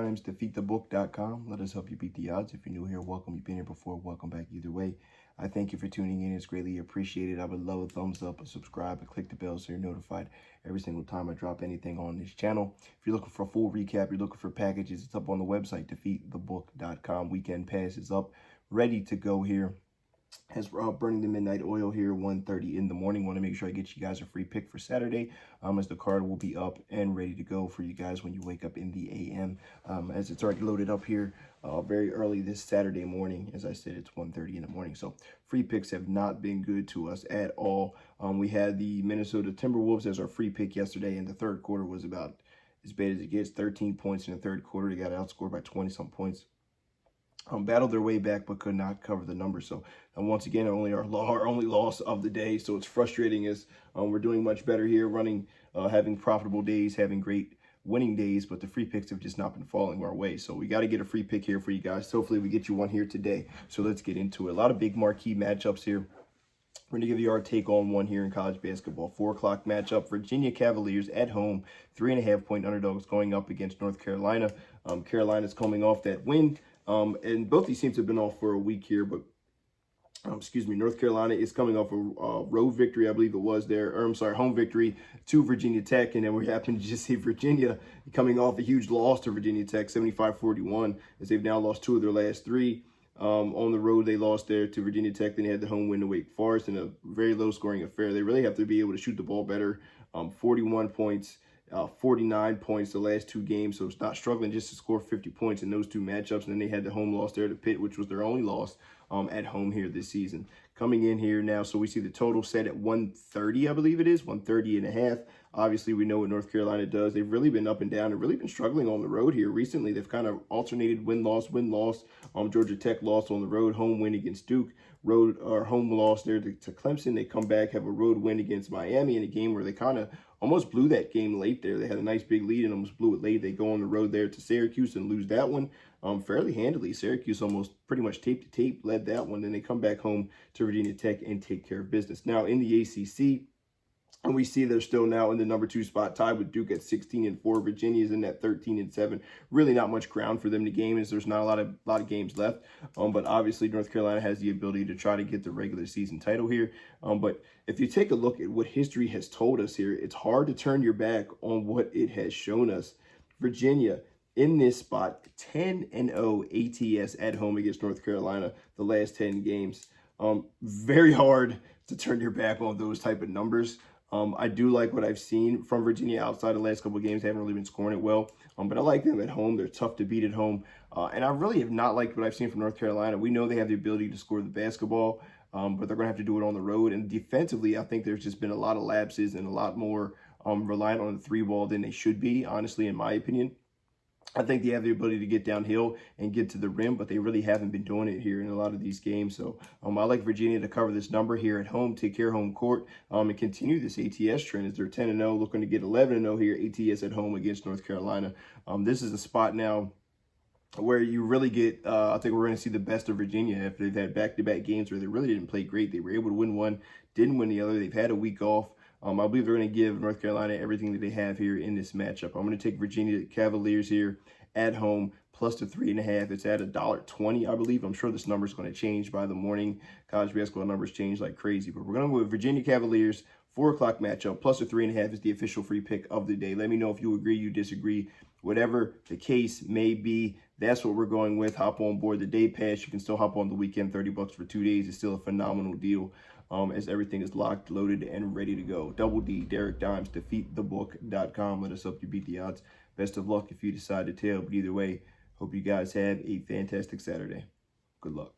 Dimes, defeatthebook.com. Let us help you beat the odds. If you're new here, welcome. You've been here before, welcome back either way. I thank you for tuning in. It's greatly appreciated. I would love a thumbs up, a subscribe, and click the bell so you're notified every single time I drop anything on this channel. If you're looking for a full recap, you're looking for packages, it's up on the website, defeatthebook.com. Weekend pass is up, ready to go here. As burning the midnight oil here, 1:30 in the morning. Want to make sure I get you guys a free pick for Saturday, as the card will be up and ready to go for you guys when you wake up in the AM, as it's already loaded up here very early this Saturday morning. As I said, it's 1:30 in the morning, so free picks have not been good to us at all. We had the Minnesota Timberwolves as our free pick yesterday, and the third quarter was about as bad as it gets. 13 points in the third quarter. They got outscored by 20-some points. Battled their way back but could not cover the numbers. So once again, only our only loss of the day. So it's frustrating as we're doing much better here, having profitable days, having great winning days, but the free picks have just not been falling our way. So we got to get a free pick here for you guys. Hopefully we get you one here today. So let's get into it. A lot of big marquee matchups here. We're going to give you our take on one here in college basketball. 4 o'clock matchup, Virginia Cavaliers at home, 3.5-point underdogs going up against North Carolina. Carolina's coming off that win. And both these teams have been off for a week here, but North Carolina is coming off a road victory, I believe it was there, or I'm sorry, home victory to Virginia Tech, and then we happen to just see Virginia coming off a huge loss to Virginia Tech, 75-41, as they've now lost 2 of their last 3. On the road, they lost there to Virginia Tech. Then they had the home win to Wake Forest in a very low-scoring affair. They really have to be able to shoot the ball better. 41 points. 49 points the last 2 games, so it's not struggling just to score 50 points in those 2 matchups. And then they had the home loss there to Pitt, which was their only loss at home here this season. Coming in here now, so we see the total set at 130, I believe it is, 130.5. Obviously, we know what North Carolina does. They've really been up and down and really been struggling on the road here recently. They've kind of alternated win-loss, win-loss. Georgia Tech lost on the road, home win against Duke. Road or home loss there to Clemson. They come back, have a road win against Miami in a game where they kind of almost blew that game late there. They had a nice big lead and almost blew it late. They go on the road there to Syracuse and lose that one fairly handily. Syracuse almost pretty much tape to tape led that one. Then they come back home to Virginia Tech and take care of business. Now in the ACC, and we see they're still now in the number 2 spot, tied with Duke at 16-4. Virginia's in that 13-7. Really not much ground for them to game, as there's not a lot of games left. But obviously North Carolina has the ability to try to get the regular season title here. But if you take a look at what history has told us here, it's hard to turn your back on what it has shown us. Virginia in this spot, 10-0 ATS at home against North Carolina the last 10 games. Very hard to turn your back on those type of numbers. I do like what I've seen from Virginia outside the last couple of games. They haven't really been scoring it well, but I like them at home. They're tough to beat at home, and I really have not liked what I've seen from North Carolina. We know they have the ability to score the basketball, but they're going to have to do it on the road. And defensively, I think there's just been a lot of lapses and a lot more reliant on the 3-ball than they should be, honestly, in my opinion. I think they have the ability to get downhill and get to the rim, but they really haven't been doing it here in a lot of these games. So I like Virginia to cover this number here at home, take care of home court, and continue this ATS trend as they're 10-0, looking to get 11-0 here, ATS at home against North Carolina. This is a spot now where you really get, I think we're going to see the best of Virginia after they've had back-to-back games where they really didn't play great. They were able to win one, didn't win the other. They've had a week off. I believe they're going to give North Carolina everything that they have here in this matchup. I'm going to take Virginia Cavaliers here at home, plus the 3.5. It's at $1.20, I believe. I'm sure this number is going to change by the morning. College basketball numbers change like crazy. But we're going to go with Virginia Cavaliers, 4 o'clock matchup, plus the 3.5 is the official free pick of the day. Let me know if you agree, you disagree. Whatever the case may be, that's what we're going with. Hop on board the day pass. You can still hop on the weekend. $30 for 2 days is still a phenomenal deal. As everything is locked, loaded, and ready to go. Double D, Derek Dimes, defeatthebook.com. Let us help you beat the odds. Best of luck if you decide to tail. But either way, hope you guys have a fantastic Saturday. Good luck.